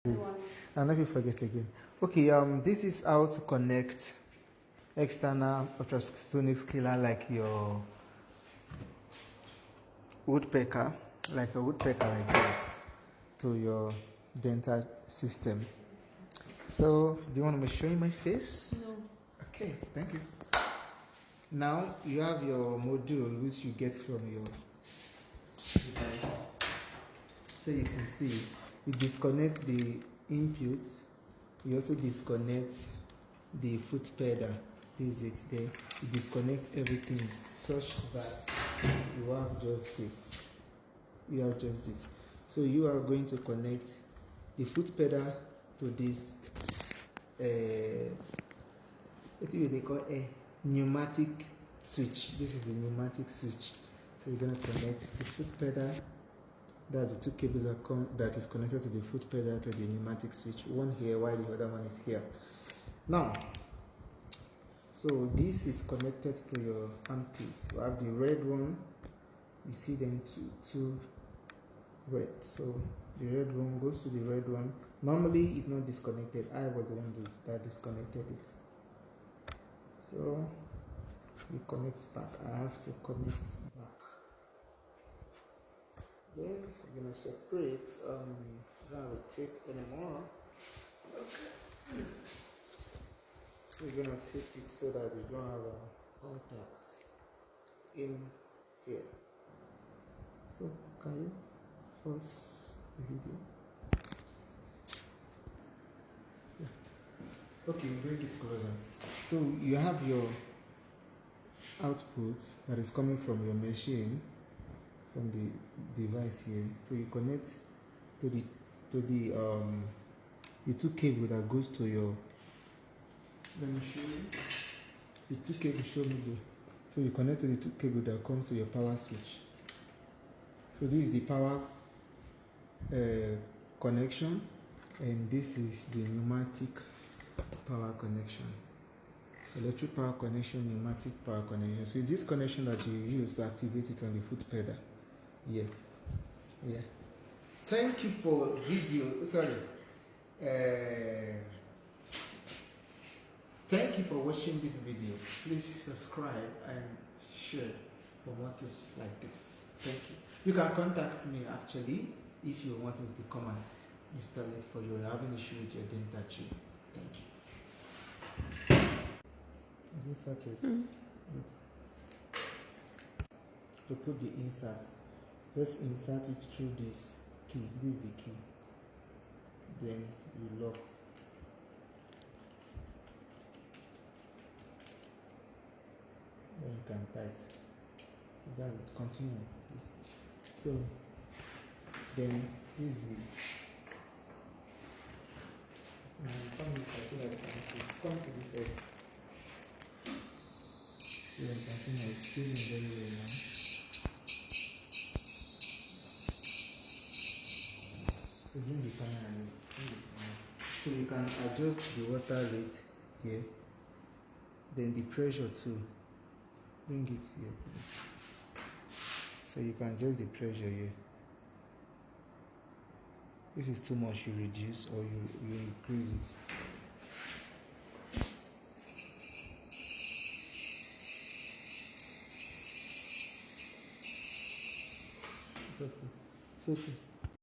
I'll never forget again. Okay, this is how to connect external ultrasonic scaler like your woodpecker, like a woodpecker like this, to your dental system. So, do you want me to show you my face? No. Okay, thank you. Now you have your module which you get from your device. So you can see you disconnect the inputs, you also disconnect the foot pedal. This is it there. You disconnect everything such that you have just this. You have just this. So you are going to connect the foot pedal to this what do they call a pneumatic switch. This is the pneumatic switch. So you're going to connect the foot pedal. That's the two cables that is connected to the foot pedal to the pneumatic switch. One here while the other one is here. Now, so this is connected to your handpiece. You have the red one. You see them two red. So the red one goes to the red one. Normally it's not disconnected. I was the one that disconnected it. So you connect back. I have to connect back. Then you're gonna separate. I don't have a tape anymore. Okay. So you're gonna tape it so that you don't have a contact in here. So can you pause the video? Yeah. Okay, bring it closer. So you have your output that is coming from your machine, from the device here. So you connect to the two cable that goes to your. Let me show you. The two cable show me there. So you connect to the two cable that comes to your power switch. So this is the power connection, and this is the pneumatic power connection. Electric power connection, pneumatic power connection. So it's this connection that you use to activate it on the foot pedal. Yeah. Thank you for video. Thank you for watching this video. Please subscribe and share for more tips like this. Thank you. You can contact me actually if you want me to come and install it for you. You're having issue with your dental chair. Thank you. Have you started? To put the insert, just insert it through this key. This is the key. Then you lock. Then you can tight. So that will continue. So then this is the. Come this side so that you can see. Come to this side. So you can see now it's spinning very well now. So bring the panel. So you can adjust the water rate here. Then the pressure too. Bring it here. So you can adjust the pressure here. If it's too much, you reduce or you increase it. It's okay.